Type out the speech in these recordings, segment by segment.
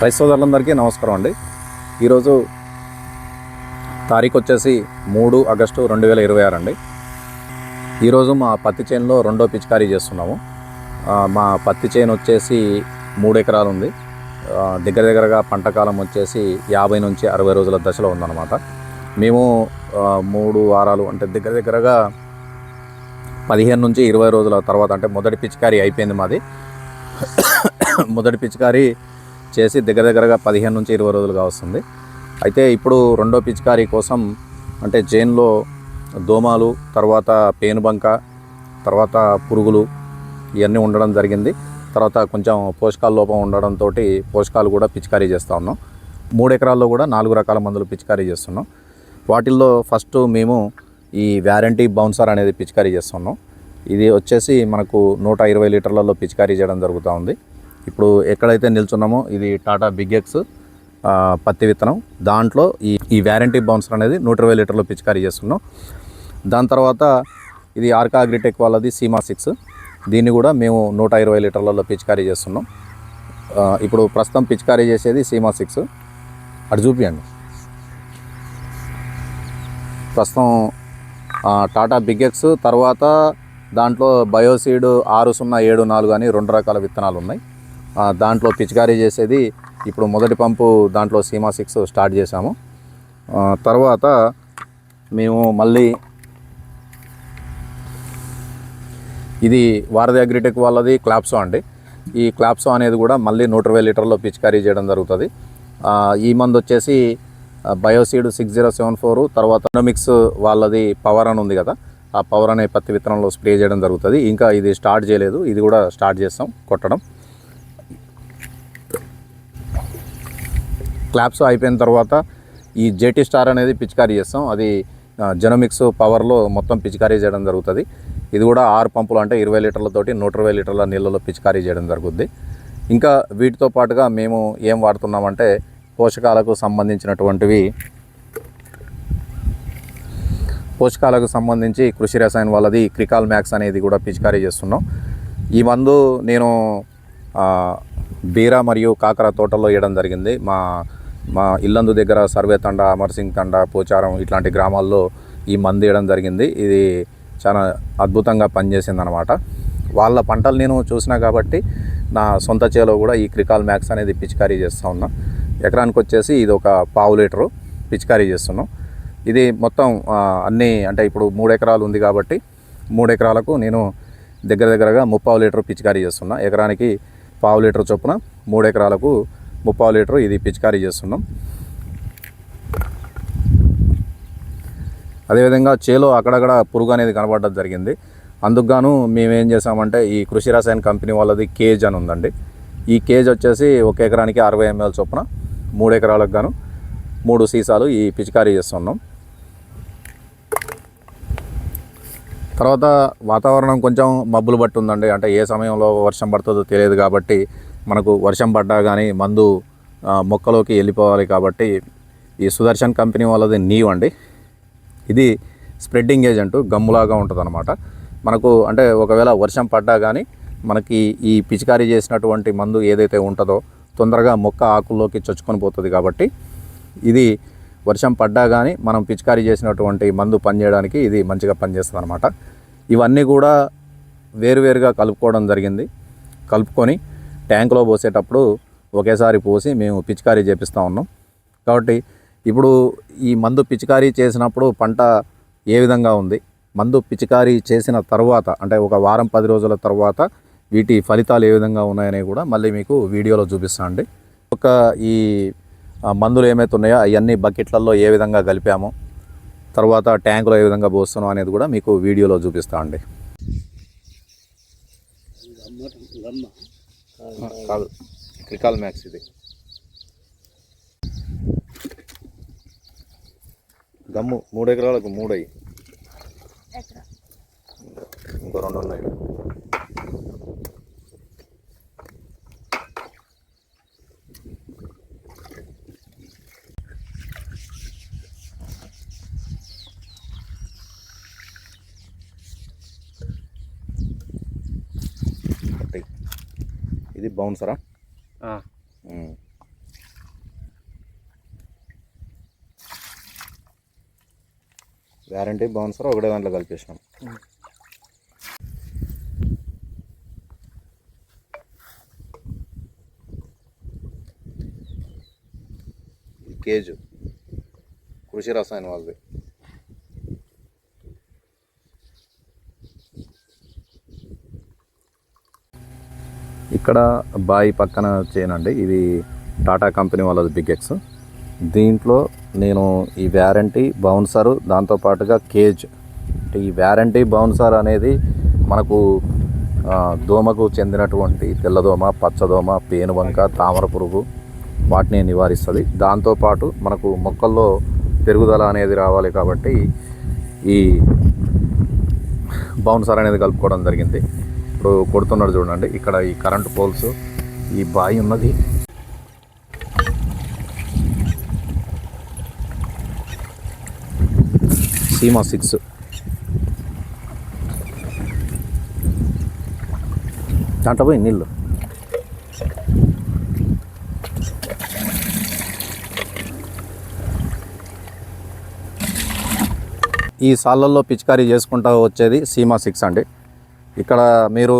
రైతు సోదరులందరికీ నమస్కారం అండి. ఈరోజు తారీఖు వచ్చేసి 3 ఆగస్టు 2026 అండి. ఈరోజు మా పత్తి చేనులో రెండో పిచికారీ చేస్తున్నాము. మా పత్తి చేను వచ్చేసి 3 ఎకరాలు ఉంది. దగ్గరగా పంట కాలం వచ్చేసి 50 నుంచి 60 రోజుల దశలో ఉందన్నమాట. మేము 3 వారాలు అంటే దగ్గరగా 15 నుంచి 20 రోజుల తర్వాత అంటే మొదటి పిచికారీ అయిపోయింది మాది. మొదటి పిచికారీ చేసి దగ్గరగా 15 నుంచి 20 రోజులుగా వస్తుంది. అయితే ఇప్పుడు రెండో పిచికారీ కోసం అంటే చేనులో దోమలు, తర్వాత పేనుబంక, తర్వాత పురుగులు ఇవన్నీ ఉండడం జరిగింది. తర్వాత కొంచెం పోషకాల లోపం ఉండడంతో పోషకాలు కూడా పిచికారీ చేస్తూ ఉన్నాం. 3 ఎకరాల్లో కూడా 4 రకాల మందులు పిచికారీ చేస్తున్నాం. వాటిల్లో ఫస్ట్ మేము ఈ వ్యారంటీ బౌన్సర్ అనేది పిచికారీ చేస్తున్నాం. ఇది వచ్చేసి మనకు 120 లీటర్లలో పిచికారీ చేయడం జరుగుతూ ఉంది. ఇప్పుడు ఎక్కడైతే నిల్చున్నామో ఇది టాటా బిగ్ ఎక్స్ పత్తి విత్తనం. దాంట్లో ఈ వ్యారంటీ బౌన్సర్ అనేది 120 లీటర్లు పిచికారీ చేస్తున్నాం. దాని తర్వాత ఇది ఆర్కా అగ్రిటెక్ వాళ్ళది సీమా 6, దీన్ని కూడా మేము 120 లీటర్లలో పిచికారీ చేస్తున్నాం. ఇప్పుడు ప్రస్తుతం పిచికారీ చేసేది సీమా 6. అటు చూపియండి. ప్రస్తుతం టాటా బిగ్ ఎక్స్, తర్వాత దాంట్లో బయోసీడ్ 6074 అని 2 రకాల విత్తనాలు ఉన్నాయి. దాంట్లో పిచికారీ చేసేది ఇప్పుడు మొదటి పంపు దాంట్లో సీమా 6 స్టార్ట్ చేశాము. తర్వాత మేము మళ్ళీ ఇది వారధి అగ్రిటెక్ వాళ్ళది క్లాప్సో అండి. ఈ క్లాప్సో అనేది కూడా మళ్ళీ 120 లీటర్లో పిచికారీ చేయడం జరుగుతుంది. ఈ మందు వచ్చేసి బయోసీడ్ 6074, తర్వాత ఎకనామిక్స్ వాళ్ళది పవర్ అని ఉంది కదా, ఆ పవర్ అనే పత్తి విత్తనంలో స్ప్రే చేయడం జరుగుతుంది. ఇంకా ఇది స్టార్ట్ చేయలేదు, ఇది కూడా స్టార్ట్ చేస్తాం కొట్టడం. క్లాప్స్ అయిపోయిన తర్వాత ఈ జేటీ స్టార్ అనేది పిచికారీ చేస్తాం. అది జెనోమిక్స్ పవర్లో మొత్తం పిచికారీ చేయడం జరుగుతుంది. ఇది కూడా 6 పంపులు అంటే 20 లీటర్లతోటి 120 లీటర్ల నీళ్ళలో పిచికారీ చేయడం జరుగుద్ది. ఇంకా వీటితో పాటుగా మేము ఏం వాడుతున్నామంటే పోషకాలకు సంబంధించి కృషి రసాయన వాళ్ళది క్రికాల్ మ్యాక్స్ అనేది కూడా పిచికారీ చేస్తున్నాం. ఈ మందు నేను బీరా మరియు కాకర తోటల్లో వేయడం జరిగింది. మా ఇల్లందు దగ్గర సర్వే తండ, అమర్సింగ్ తండ, పోచారం ఇట్లాంటి గ్రామాల్లో ఈ మందు వేయడం జరిగింది. ఇది చాలా అద్భుతంగా పనిచేసింది అనమాట. వాళ్ళ పంటలు నేను చూసినా కాబట్టి నా సొంత చేలో కూడా ఈ క్రికాల్ మ్యాక్స్ అనేది పిచికారీ చేస్తూ ఉన్నా. ఎకరానికి వచ్చేసి ఇది ఒక 1/2 లీటరు పిచికారీ చేస్తున్నాం. ఇది మొత్తం అన్నీ అంటే ఇప్పుడు 3 ఎకరాలు ఉంది కాబట్టి 3 ఎకరాలకు నేను దగ్గరగా 30 లీటర్ పిచికారీ చేస్తున్నా. ఎకరానికి 1/2 లీటర్ చొప్పున 3 ఎకరాలకు 30 లీటర్ ఇది పిచికారీ చేస్తున్నాం. అదేవిధంగా చేలో అక్కడక్కడ పురుగు అనేది కనబడడం జరిగింది. అందుకుగాను మేమేం చేసామంటే ఈ కృషి రసాయన కంపెనీ వాళ్ళది కేజ్ అని ఉందండి. ఈ కేజ్ వచ్చేసి ఒక ఎకరానికి 60 ml చొప్పున 3 ఎకరాలకు గాను 3 సీసాలు ఈ పిచికారీ చేస్తున్నాం. తర్వాత వాతావరణం కొంచెం మబ్బులు బట్టి ఉందండి. అంటే ఏ సమయంలో వర్షం పడుతుందో తెలియదు కాబట్టి మనకు వర్షం పడ్డా కానీ మందు మొక్కలోకి వెళ్ళిపోవాలి కాబట్టి ఈ సుదర్శన్ కంపెనీ వాళ్ళది నీవ్ అండి. ఇది స్ప్రెడ్డింగ్ ఏజెంట్, గమ్ములాగా ఉంటుంది అనమాట. మనకు అంటే ఒకవేళ వర్షం పడ్డా కానీ మనకి ఈ పిచికారీ చేసినటువంటి మందు ఏదైతే ఉంటుందో తొందరగా మొక్క ఆకుల్లోకి చొచ్చుకొని పోతుంది కాబట్టి ఇది వర్షం పడ్డా కానీ మనం పిచికారీ చేసినటువంటి మందు పనిచేయడానికి ఇది మంచిగా పనిచేస్తుంది అనమాట. ఇవన్నీ కూడా వేరువేరుగా కలుపుకోవడం జరిగింది. కలుపుకొని ట్యాంకులో పోసేటప్పుడు ఒకేసారి పోసి మేము పిచికారీ చేపిస్తూ ఉన్నాం. కాబట్టి ఇప్పుడు ఈ మందు పిచికారీ చేసినప్పుడు పంట ఏ విధంగా ఉంది, మందు పిచికారీ చేసిన తర్వాత అంటే ఒక వారం 10 రోజుల తర్వాత వీటి ఫలితాలు ఏ విధంగా ఉన్నాయని కూడా మళ్ళీ మీకు వీడియోలో చూపిస్తాను అండి. ఈ మందులు ఏమైతే ఉన్నాయో అవన్నీ బకెట్లలో ఏ విధంగా కలిపామో, తర్వాత ట్యాంకులో ఏ విధంగా పోస్తున్నాం అనేది కూడా మీకు వీడియోలో చూపిస్తా అండి. కాదు, క్రికాల్ మ్యాక్స్ ఇది గమ్ము 3 ఎకరాలకు 3 అయ్యి ఇంకో 2 ఉన్నాయి. ఇది బౌన్సరా. గ్యారంటీ బౌన్సర్ ఒకటే దాంట్లో కలిపేసినాం. కేజు కృషి రసాయన వాళ్ళది. ఇక్కడ బాయి పక్కన చేయనండి, ఇది టాటా కంపెనీ వాళ్ళది బిగ్ ఎక్స్. దీంట్లో నేను ఈ వ్యారంటీ బౌన్సరు దాంతోపాటుగా కేజ్, ఈ వ్యారంటీ బౌన్సర్ అనేది మనకు దోమకు చెందినటువంటి తెల్లదోమ, పచ్చదోమ, పేనుబంక, తామర పురుగు వాటిని నివారిస్తుంది. దాంతోపాటు మనకు మొక్కల్లో పెరుగుదల అనేది రావాలి కాబట్టి ఈ బౌన్సర్ అనేది కలుపుకోవడం జరిగింది. ఇప్పుడు కొడుతున్నాడు చూడండి, ఇక్కడ ఈ కరెంటు పోల్స్, ఈ బాయి ఉన్నది. సీమా 6 దాంట్లో పోయి నీళ్ళు. ఈ సాళ్ళల్లో పిచికారీ చేసుకుంటూ వచ్చేది సీమా 6 అండి. ఇక్కడ మీరు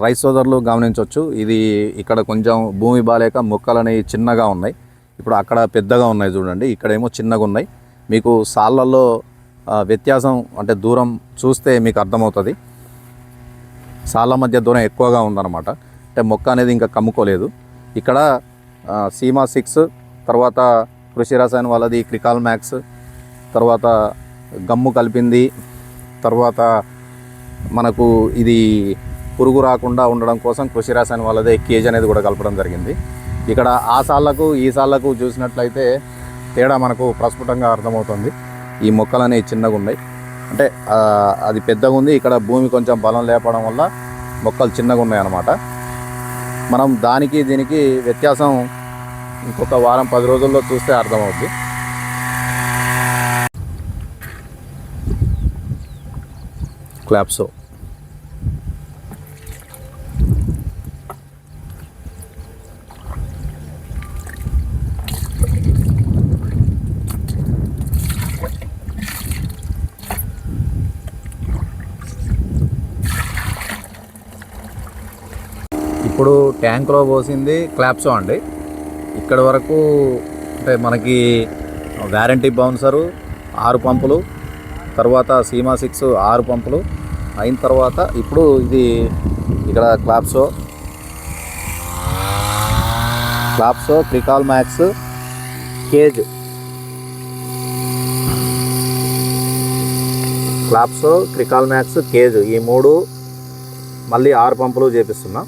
రైస్ సోదరులు గమనించవచ్చు, ఇది ఇక్కడ కొంచెం భూమి బాలేక మొక్కలు అనేవి చిన్నగా ఉన్నాయి. ఇప్పుడు అక్కడ పెద్దగా ఉన్నాయి చూడండి, ఇక్కడేమో చిన్నగా ఉన్నాయి. మీకు సాళ్ళల్లో వ్యత్యాసం అంటే దూరం చూస్తే మీకు అర్థమవుతుంది. సాళ్ళ మధ్య దూరం ఎక్కువగా ఉందన్నమాట, అంటే మొక్క అనేది ఇంకా కమ్ముకోలేదు. ఇక్కడ సీమా 6, తర్వాత కృషి రసాయన వాళ్ళది క్రికాల్ మ్యాక్స్, తర్వాత గమ్ము కలిపింది, తర్వాత మనకు ఇది పురుగు రాకుండా ఉండడం కోసం కృషి రసాయన వాళ్ళదే కేజ్ అనేది కూడా కలపడం జరిగింది. ఇక్కడ ఆ సాళ్ళకు ఈ సాళ్ళకు చూసినట్లయితే తేడా మనకు ప్రస్ఫుటంగా అర్థమవుతుంది. ఈ మొక్కలు అనేవి చిన్నగా ఉన్నాయి, అంటే అది పెద్దగా ఉంది. ఇక్కడ భూమి కొంచెం బలం లేపడం వల్ల మొక్కలు చిన్నగా ఉన్నాయి అన్నమాట. మనం దానికి దీనికి వ్యత్యాసం ఇంకొక వారం 10 రోజుల్లో చూస్తే అర్థమవుద్ది. క్లాప్సో ఇప్పుడు ట్యాంక్లో పోసింది క్లాప్సో అండి. ఇక్కడ వరకు అంటే మనకి వ్యారంటీ బౌన్సరు 6 పంపులు, తర్వాత సీమా 6 6 పంపులు అయిన తర్వాత ఇప్పుడు ఇది ఇక్కడ క్లాప్సో క్రికాల్ మ్యాక్స్, కేజ్, క్లాప్సో, క్రికాల్ మ్యాక్స్, కేజ్, ఈ 3 మళ్ళీ 6 పంపులు చేపిస్తున్నా.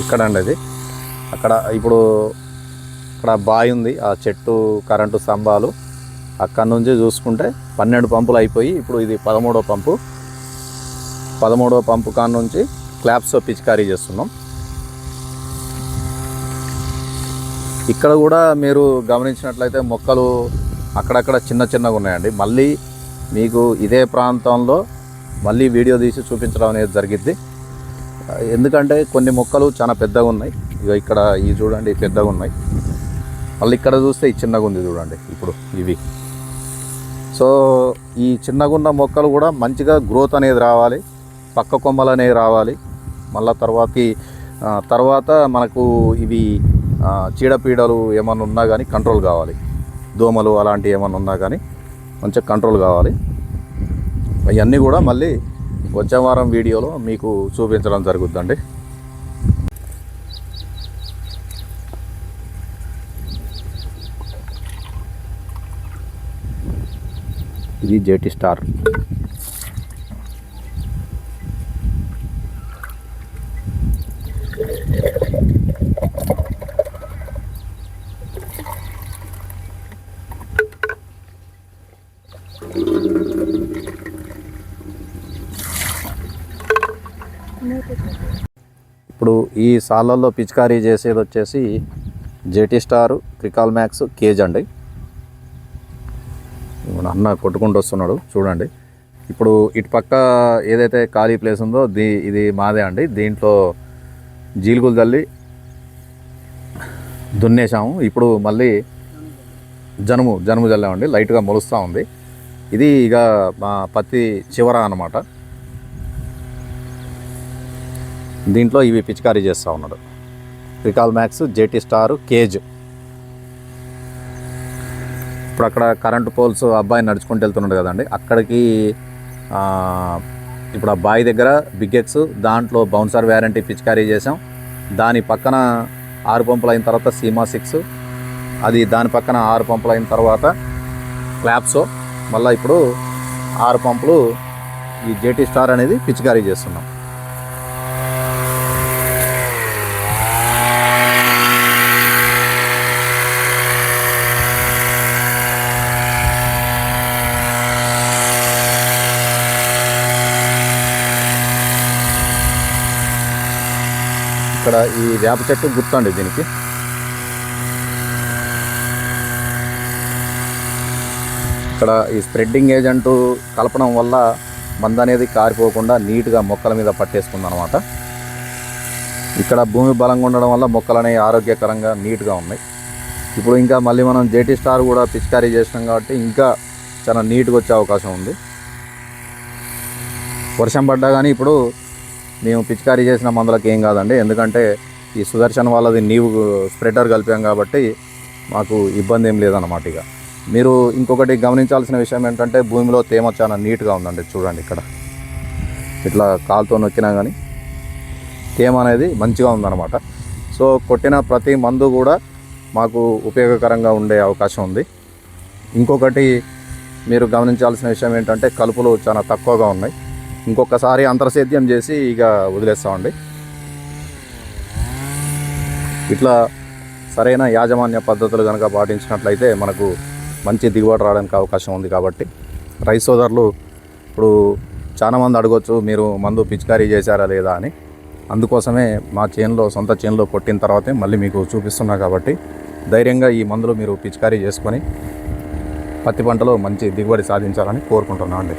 ఇక్కడ అండి అది అక్కడ ఇప్పుడు ఇక్కడ బావి ఉంది, ఆ చెట్టు కరెంటు స్తంభాలు అక్కడ నుంచి చూసుకుంటే 12 పంపులు అయిపోయి ఇప్పుడు ఇది 13వ పంపు. 13వ పంపు కాడ నుంచి క్లాప్సో పిచికారీ చేస్తున్నాం. ఇక్కడ కూడా మీరు గమనించినట్లయితే మొక్కలు అక్కడక్కడ చిన్నగా ఉన్నాయండి. మళ్ళీ మీకు ఇదే ప్రాంతంలో మళ్ళీ వీడియో తీసి చూపించడం అనేది జరిగిద్ది. ఎందుకంటే కొన్ని మొక్కలు చాలా పెద్దగా ఉన్నాయి. ఇక ఇక్కడ ఇవి చూడండి పెద్దగా ఉన్నాయి, మళ్ళీ ఇక్కడ చూస్తే ఈ చిన్నగా ఉంది చూడండి ఇప్పుడు ఇవి. సో ఈ చిన్నగా ఉన్న మొక్కలు కూడా మంచిగా గ్రోత్ అనేది రావాలి, పక్క కొమ్మలు అనేవి రావాలి. మళ్ళీ తర్వాత మనకు ఇవి చీడపీడలు ఏమన్నా ఉన్నా కానీ కంట్రోల్ కావాలి, దోమలు అలాంటివి ఏమన్నా ఉన్నా కానీ మంచిగా కంట్రోల్ కావాలి. అవన్నీ కూడా మళ్ళీ వచ్చే వారం వీడియోలో మీకు చూపించడం జరుగుతుందండి. ఇది జేటీ స్టార్. ఇప్పుడు ఈ సాళ్ళల్లో పిచికారీ చేసేది వచ్చేసి జేటీ స్టార్, క్రికాల్ మ్యాక్స్, కేజ్ అండి. అన్న కొట్టుకుంటూ వస్తున్నాడు చూడండి. ఇప్పుడు ఇటు పక్క ఏదైతే ఖాళీ ప్లేస్ ఉందో ఇది మాదే అండి. దీంట్లో జీలుగులు తల్లి దున్నేసాము. ఇప్పుడు మళ్ళీ జనుము చల్లామండి. లైట్గా మొలుస్తూ ఉంది. ఇది ఇక మా పత్తి చివర అన్నమాట. దీంట్లో ఇవి పిచికారీ చేస్తూ ఉన్నాడు. Recall max, JT star, cage. ఇప్పుడు అక్కడ కరెంటు పోల్స్ అబ్బాయి నడుచుకుంటూ వెళ్తున్నాడు కదండి, అక్కడికి ఇప్పుడు ఆ బావి దగ్గర బిగ్ ఎక్స్, దాంట్లో బౌన్సర్ వ్యారంటీ పిచికారీ చేసాం. దాని పక్కన 6 పంపులు అయిన తర్వాత సీమా 6, అది దాని పక్కన 6 పంపులు అయిన తర్వాత క్లాప్సో, మళ్ళీ ఇప్పుడు 6 పంపులు ఈ జేటీ స్టార్ అనేది పిచికారీ చేస్తున్నాం. ఇక్కడ ఈ వేప చెట్టు గుర్తండి దీనికి. ఇక్కడ ఈ స్ప్రెడ్డింగ్ ఏజెంట్ కలపడం వల్ల మందు అనేది కారిపోకుండా నీట్గా మొక్కల మీద పట్టేసుకుంది అనమాట. ఇక్కడ భూమి బలంగా ఉండడం వల్ల మొక్కలు అనేవి ఆరోగ్యకరంగా నీట్గా ఉన్నాయి. ఇప్పుడు ఇంకా మళ్ళీ మనం జేటీ స్టార్ కూడా పిచికారీ చేసినాం కాబట్టి ఇంకా చాలా నీట్గా వచ్చే అవకాశం ఉంది. వర్షం పడ్డా కానీ ఇప్పుడు మేము పిచికారీ చేసిన మందులకు ఏం కాదండి, ఎందుకంటే ఈ సుదర్శన్ వాళ్ళది నీవు స్ప్రెడర్ కలిపాం కాబట్టి మాకు ఇబ్బంది ఏం లేదన్నమాట. ఇక మీరు ఇంకొకటి గమనించాల్సిన విషయం ఏంటంటే భూమిలో తేమ చాలా నీట్గా ఉందండి. చూడండి, ఇక్కడ ఇట్లా కాలుతో నొక్కినా కానీ తేమ అనేది మంచిగా ఉందన్నమాట. సో కొట్టిన ప్రతి మందు కూడా మాకు ఉపయోగకరంగా ఉండే అవకాశం ఉంది. ఇంకొకటి మీరు గమనించాల్సిన విషయం ఏంటంటే కలుపులు చాలా తక్కువగా ఉన్నాయి. ఇంకొకసారి అంతర్సేద్యం చేసి ఇక వదిలేస్తామండి. ఇట్లా సరైన యాజమాన్య పద్ధతులు కనుక పాటించినట్లయితే మనకు మంచి దిగుబడి రావడానికి అవకాశం ఉంది. కాబట్టి రైతు సోదరులు ఇప్పుడు చాలామంది అడగొచ్చు, మీరు మందు పిచికారీ చేశారా లేదా అని. అందుకోసమే మా చేనులో, సొంత చేనులో కొట్టిన తర్వాతే మళ్ళీ మీకు చూపిస్తున్నా. కాబట్టి ధైర్యంగా ఈ మందులు మీరు పిచికారీ చేసుకొని పత్తి పంటలో మంచి దిగుబడి సాధించాలని కోరుకుంటున్నాను అండి.